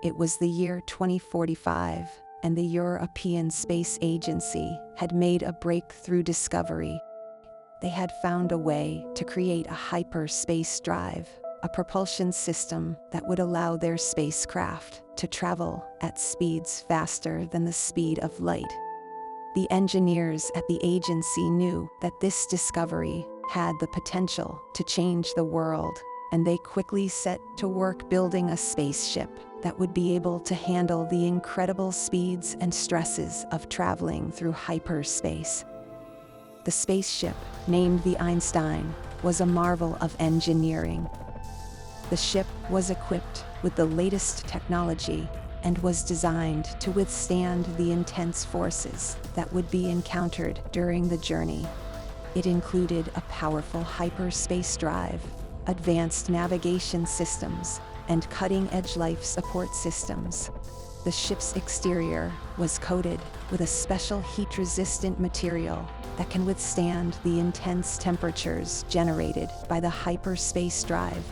It was the year 2045, and the European Space Agency had made a breakthrough discovery. They had found a way to create a hyperspace drive, a propulsion system that would allow their spacecraft to travel at speeds faster than the speed of light. The engineers at the agency knew that this discovery had the potential to change the world, and they quickly set to work building a spaceship that would be able to handle the incredible speeds and stresses of traveling through hyperspace. The spaceship, named the Einstein, was a marvel of engineering. The ship was equipped with the latest technology and was designed to withstand the intense forces that would be encountered during the journey. It included a powerful hyperspace drive, advanced navigation systems, and cutting-edge life support systems. The ship's exterior was coated with a special heat-resistant material that can withstand the intense temperatures generated by the hyperspace drive.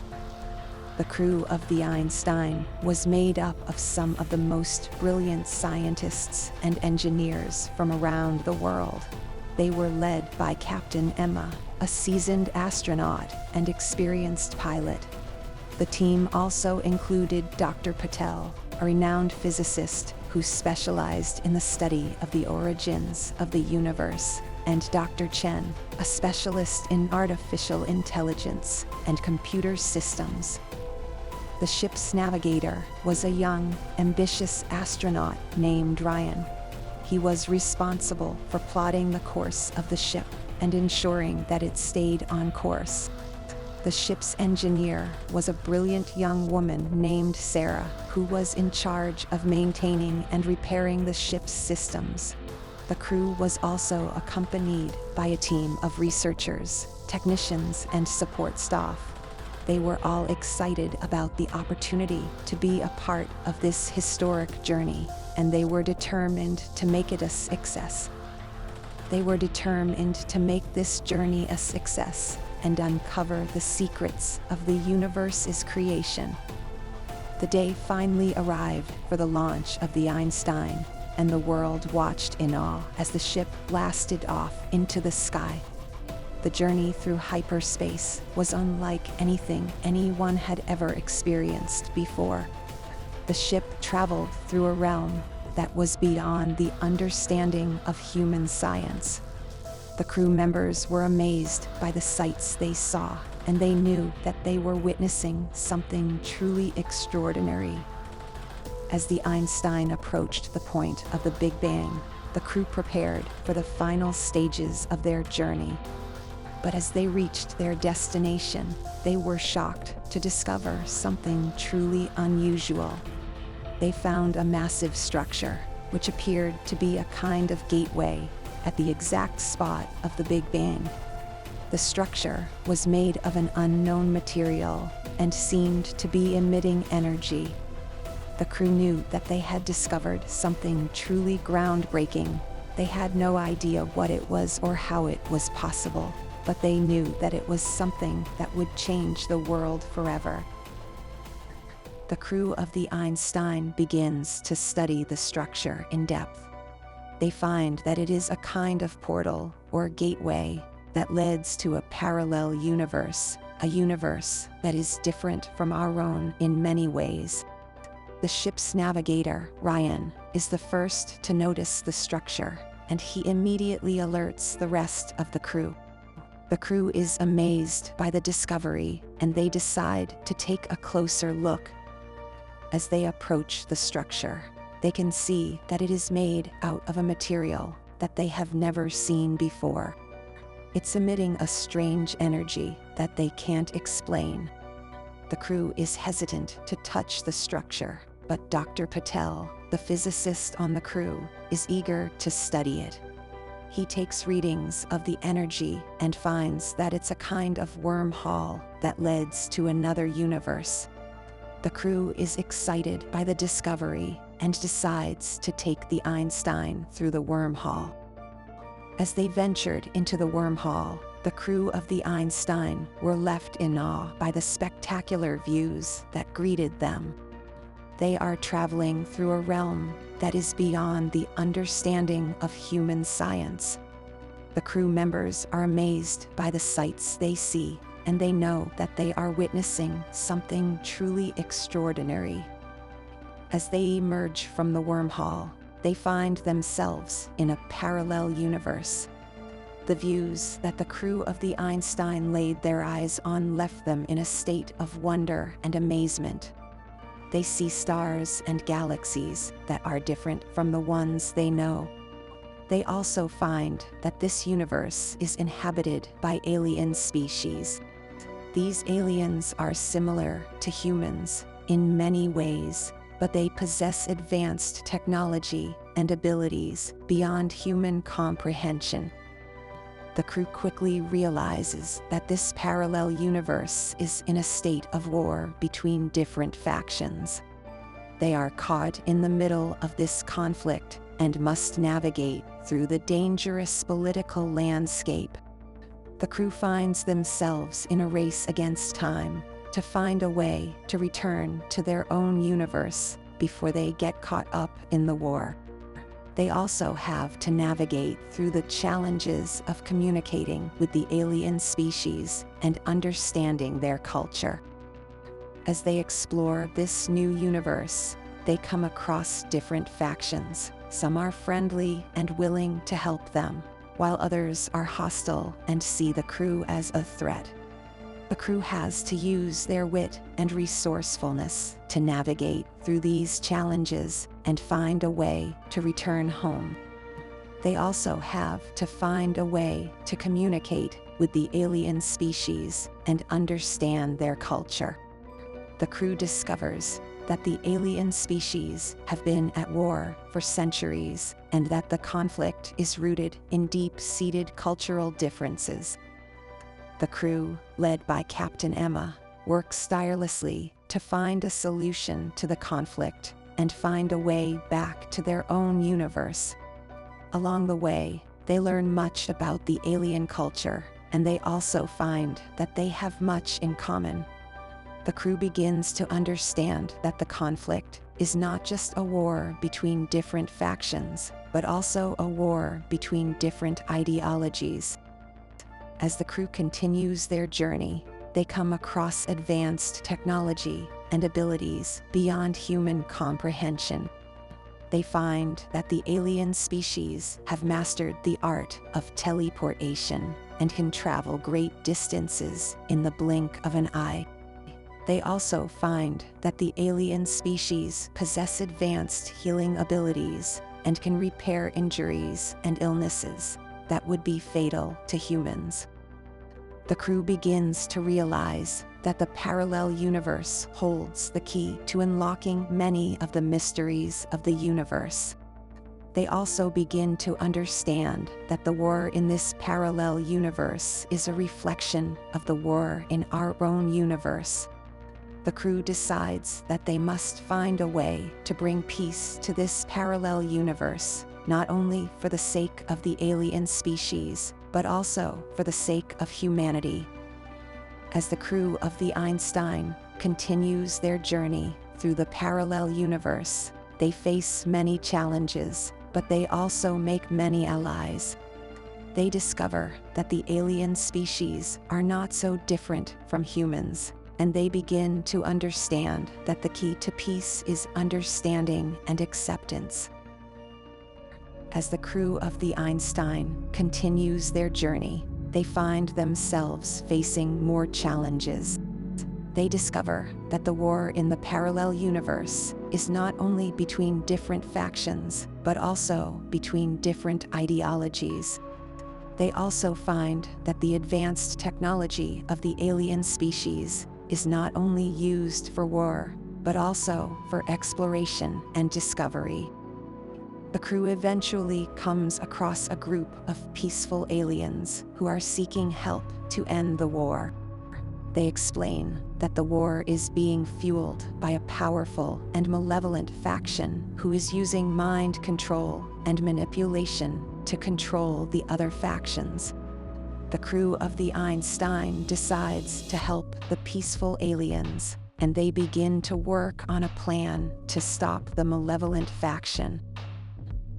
The crew of the Einstein was made up of some of the most brilliant scientists and engineers from around the world. They were led by Captain Emma, a seasoned astronaut and experienced pilot. The team also included Dr. Patel, a renowned physicist who specialized in the study of the origins of the universe, and Dr. Chen, a specialist in artificial intelligence and computer systems. The ship's navigator was a young, ambitious astronaut named Ryan. He was responsible for plotting the course of the ship and ensuring that it stayed on course. The ship's engineer was a brilliant young woman named Sarah, who was in charge of maintaining and repairing the ship's systems. The crew was also accompanied by a team of researchers, technicians, and support staff. They were all excited about the opportunity to be a part of this historic journey, and they were determined to make it a success. They were determined to make this journey a success and uncover the secrets of the universe's creation. The day finally arrived for the launch of the Einstein, and the world watched in awe as the ship blasted off into the sky. The journey through hyperspace was unlike anything anyone had ever experienced before. The ship traveled through a realm that was beyond the understanding of human science. The crew members were amazed by the sights they saw, and they knew that they were witnessing something truly extraordinary. As the Einstein approached the point of the Big Bang, the crew prepared for the final stages of their journey. But as they reached their destination, they were shocked to discover something truly unusual. They found a massive structure, which appeared to be a kind of gateway, at the exact spot of the Big Bang. The structure was made of an unknown material and seemed to be emitting energy. The crew knew that they had discovered something truly groundbreaking. They had no idea what it was or how it was possible, but they knew that it was something that would change the world forever. The crew of the Einstein begins to study the structure in depth. They find that it is a kind of portal or gateway that leads to a parallel universe, a universe that is different from our own in many ways. The ship's navigator, Ryan, is the first to notice the structure, and he immediately alerts the rest of the crew. The crew is amazed by the discovery, and they decide to take a closer look. As they approach the structure, they can see that it is made out of a material that they have never seen before. It's emitting a strange energy that they can't explain. The crew is hesitant to touch the structure, but Dr. Patel, the physicist on the crew, is eager to study it. He takes readings of the energy and finds that it's a kind of wormhole that leads to another universe. The crew is excited by the discovery and decides to take the Einstein through the wormhole. As they ventured into the wormhole, the crew of the Einstein were left in awe by the spectacular views that greeted them. They are traveling through a realm that is beyond the understanding of human science. The crew members are amazed by the sights they see, and they know that they are witnessing something truly extraordinary. As they emerge from the wormhole, they find themselves in a parallel universe. The views that the crew of the Einstein laid their eyes on left them in a state of wonder and amazement. They see stars and galaxies that are different from the ones they know. They also find that this universe is inhabited by alien species. These aliens are similar to humans in many ways, but they possess advanced technology and abilities beyond human comprehension. The crew quickly realizes that this parallel universe is in a state of war between different factions. They are caught in the middle of this conflict and must navigate through the dangerous political landscape. The crew finds themselves in a race against time to find a way to return to their own universe before they get caught up in the war. They also have to navigate through the challenges of communicating with the alien species and understanding their culture. As they explore this new universe, they come across different factions. Some are friendly and willing to help them, while others are hostile and see the crew as a threat. The crew has to use their wit and resourcefulness to navigate through these challenges and find a way to return home. They also have to find a way to communicate with the alien species and understand their culture. The crew discovers that the alien species have been at war for centuries and that the conflict is rooted in deep-seated cultural differences. The crew, led by Captain Emma, works tirelessly to find a solution to the conflict and find a way back to their own universe. Along the way, they learn much about the alien culture, and they also find that they have much in common. The crew begins to understand that the conflict is not just a war between different factions, but also a war between different ideologies. As the crew continues their journey, they come across advanced technology and abilities beyond human comprehension. They find that the alien species have mastered the art of teleportation and can travel great distances in the blink of an eye. They also find that the alien species possess advanced healing abilities and can repair injuries and illnesses that would be fatal to humans. The crew begins to realize that the parallel universe holds the key to unlocking many of the mysteries of the universe. They also begin to understand that the war in this parallel universe is a reflection of the war in our own universe. The crew decides that they must find a way to bring peace to this parallel universe, not only for the sake of the alien species, but also for the sake of humanity. As the crew of the Einstein continues their journey through the parallel universe, they face many challenges, but they also make many allies. They discover that the alien species are not so different from humans, and they begin to understand that the key to peace is understanding and acceptance. As the crew of the Einstein continues their journey, they find themselves facing more challenges. They discover that the war in the parallel universe is not only between different factions, but also between different ideologies. They also find that the advanced technology of the alien species is not only used for war, but also for exploration and discovery. The crew eventually comes across a group of peaceful aliens who are seeking help to end the war. They explain that the war is being fueled by a powerful and malevolent faction who is using mind control and manipulation to control the other factions. The crew of the Einstein decides to help the peaceful aliens and they begin to work on a plan to stop the malevolent faction.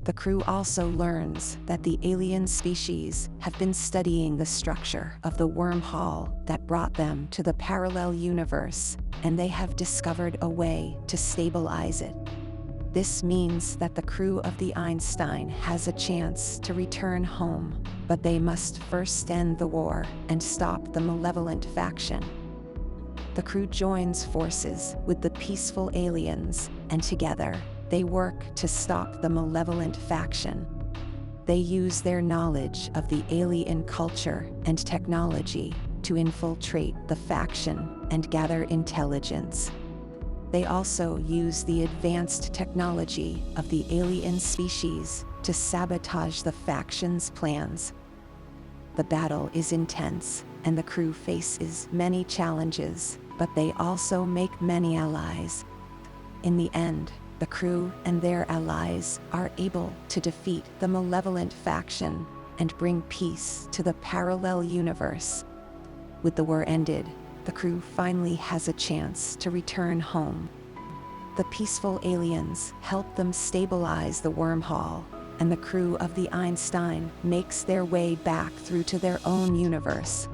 The crew also learns that the alien species have been studying the structure of the wormhole that brought them to the parallel universe, and they have discovered a way to stabilize it. This means that the crew of the Einstein has a chance to return home, but they must first end the war and stop the malevolent faction. The crew joins forces with the peaceful aliens, and together, they work to stop the malevolent faction. They use their knowledge of the alien culture and technology to infiltrate the faction and gather intelligence. They also use the advanced technology of the alien species to sabotage the faction's plans. The battle is intense, and the crew faces many challenges, but they also make many allies. In the end, the crew and their allies are able to defeat the malevolent faction and bring peace to the parallel universe. With the war ended, the crew finally has a chance to return home. The peaceful aliens help them stabilize the wormhole, and the crew of the Einstein makes their way back through to their own universe.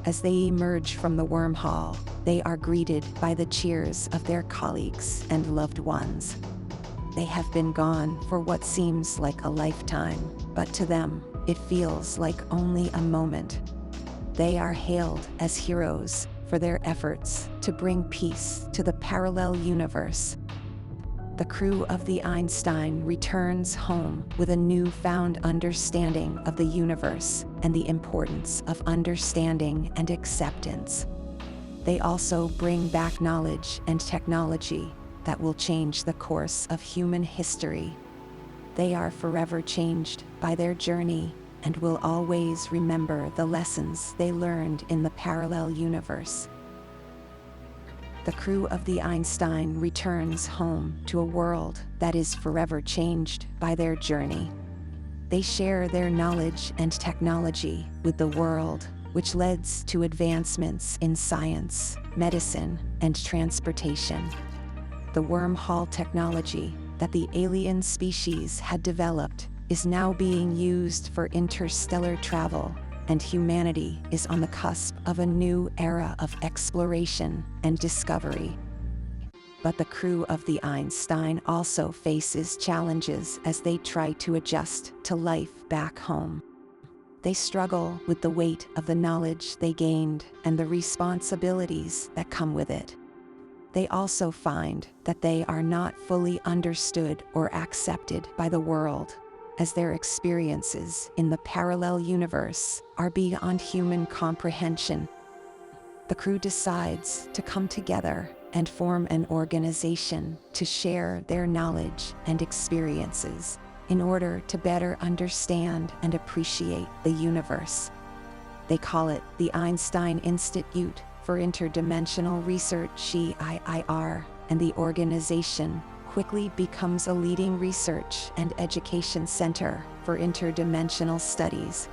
As they emerge from the wormhole, they are greeted by the cheers of their colleagues and loved ones. They have been gone for what seems like a lifetime, but to them, it feels like only a moment. They are hailed as heroes for their efforts to bring peace to the parallel universe. The crew of the Einstein returns home with a newfound understanding of the universe and the importance of understanding and acceptance. They also bring back knowledge and technology that will change the course of human history. They are forever changed by their journey and will always remember the lessons they learned in the parallel universe. The crew of the Einstein returns home to a world that is forever changed by their journey. They share their knowledge and technology with the world, which leads to advancements in science, medicine, and transportation. The wormhole technology that the alien species had developed is now being used for interstellar travel, and humanity is on the cusp of a new era of exploration and discovery. But the crew of the Einstein also faces challenges as they try to adjust to life back home. They struggle with the weight of the knowledge they gained and the responsibilities that come with it. They also find that they are not fully understood or accepted by the world, as their experiences in the parallel universe are beyond human comprehension. The crew decides to come together and form an organization to share their knowledge and experiences in order to better understand and appreciate the universe. They call it the Einstein Institute for Interdimensional Research (SERIE), and the organization quickly becomes a leading research and education center for interdimensional studies.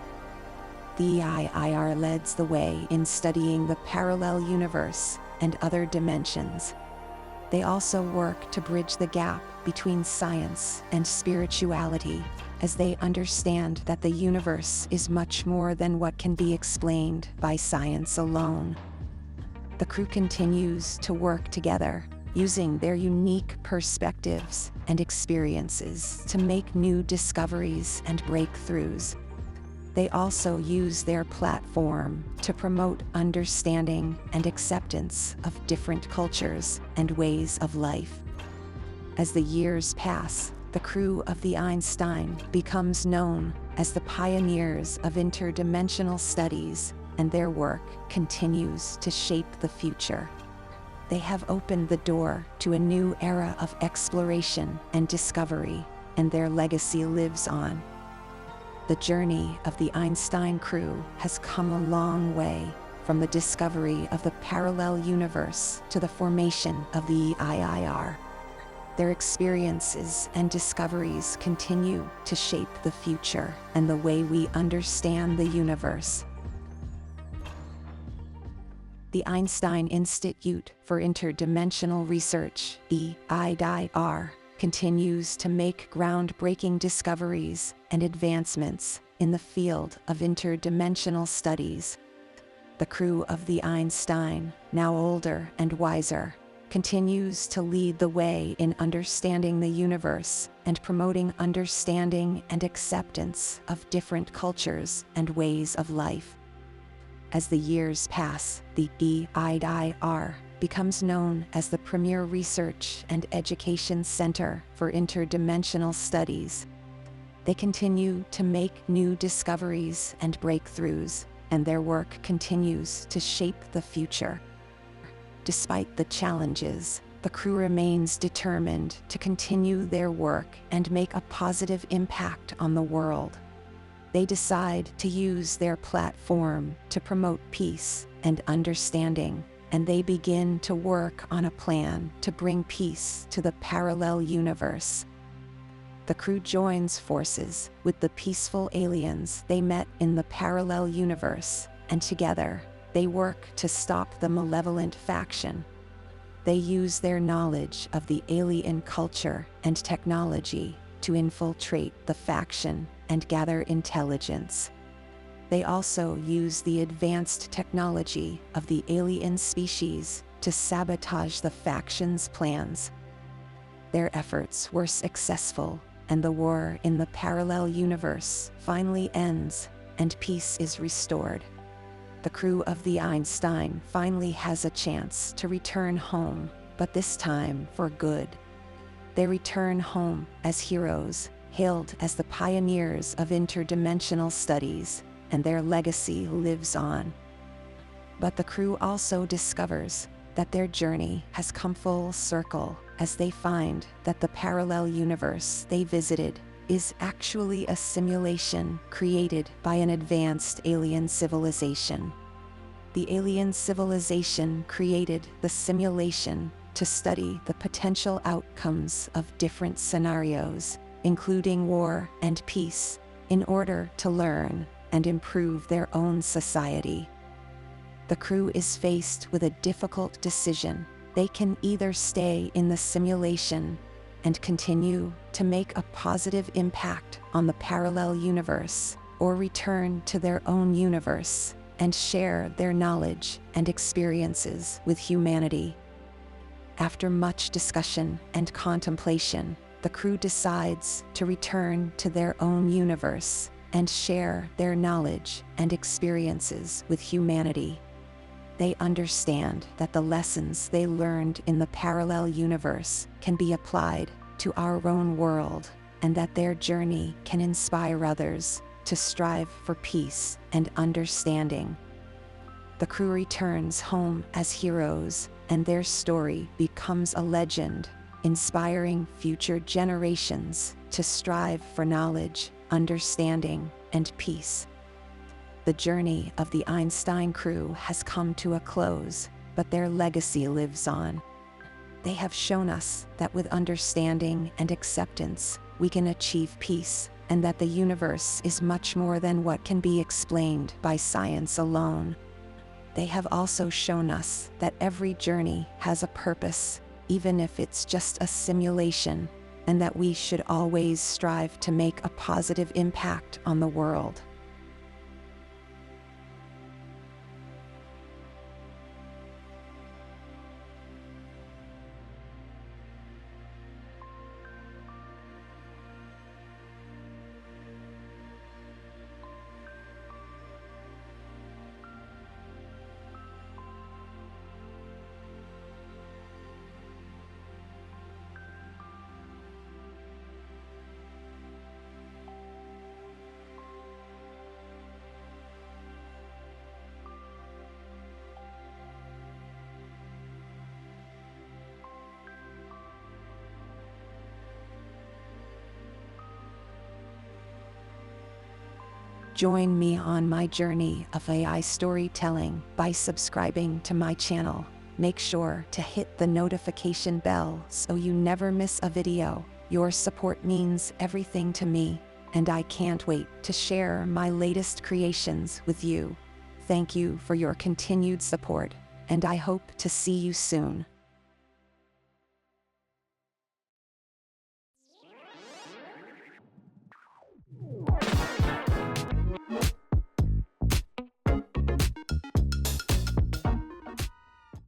The SERIE leads the way in studying the parallel universe and other dimensions. They also work to bridge the gap between science and spirituality, as they understand that the universe is much more than what can be explained by science alone. The crew continues to work together, using their unique perspectives and experiences to make new discoveries and breakthroughs. They also use their platform to promote understanding and acceptance of different cultures and ways of life. As the years pass, the crew of the Einstein becomes known as the pioneers of interdimensional studies, and their work continues to shape the future. They have opened the door to a new era of exploration and discovery, and their legacy lives on. The journey of the Einstein crew has come a long way, from the discovery of the parallel universe to the formation of the SERIE. Their experiences and discoveries continue to shape the future and the way we understand the universe. The Einstein Institute for Interdimensional Research, EIDR, continues to make groundbreaking discoveries and advancements in the field of interdimensional studies. The crew of the Einstein, now older and wiser, continues to lead the way in understanding the universe and promoting understanding and acceptance of different cultures and ways of life. As the years pass, the EIDR becomes known as the premier research and education center for interdimensional studies. They continue to make new discoveries and breakthroughs, and their work continues to shape the future. Despite the challenges, the crew remains determined to continue their work and make a positive impact on the world. They decide to use their platform to promote peace and understanding, and they begin to work on a plan to bring peace to the parallel universe. The crew joins forces with the peaceful aliens they met in the parallel universe, and together, they work to stop the malevolent faction. They use their knowledge of the alien culture and technology to infiltrate the faction and gather intelligence. They also use the advanced technology of the alien species to sabotage the faction's plans. Their efforts were successful, and the war in the parallel universe finally ends, and peace is restored. The crew of the Einstein finally has a chance to return home, but this time for good. They return home as heroes, hailed as the pioneers of interdimensional studies, and their legacy lives on. But the crew also discovers that their journey has come full circle as they find that the parallel universe they visited is actually a simulation created by an advanced alien civilization. The alien civilization created the simulation to study the potential outcomes of different scenarios, including war and peace, in order to learn and improve their own society. The crew is faced with a difficult decision. They can either stay in the simulation and continue to make a positive impact on the parallel universe, or return to their own universe and share their knowledge and experiences with humanity. After much discussion and contemplation, the crew decides to return to their own universe and share their knowledge and experiences with humanity. They understand that the lessons they learned in the parallel universe can be applied to our own world, and that their journey can inspire others to strive for peace and understanding. The crew returns home as heroes, and their story becomes a legend, inspiring future generations to strive for knowledge, understanding, and peace. The journey of the Einstein crew has come to a close, but their legacy lives on. They have shown us that with understanding and acceptance, we can achieve peace, and that the universe is much more than what can be explained by science alone. They have also shown us that every journey has a purpose, even if it's just a simulation, and that we should always strive to make a positive impact on the world. Join me on my journey of AI storytelling by subscribing to my channel. Make sure to hit the notification bell so you never miss a video. Your support means everything to me, and I can't wait to share my latest creations with you. Thank you for your continued support. and I hope to see you soon.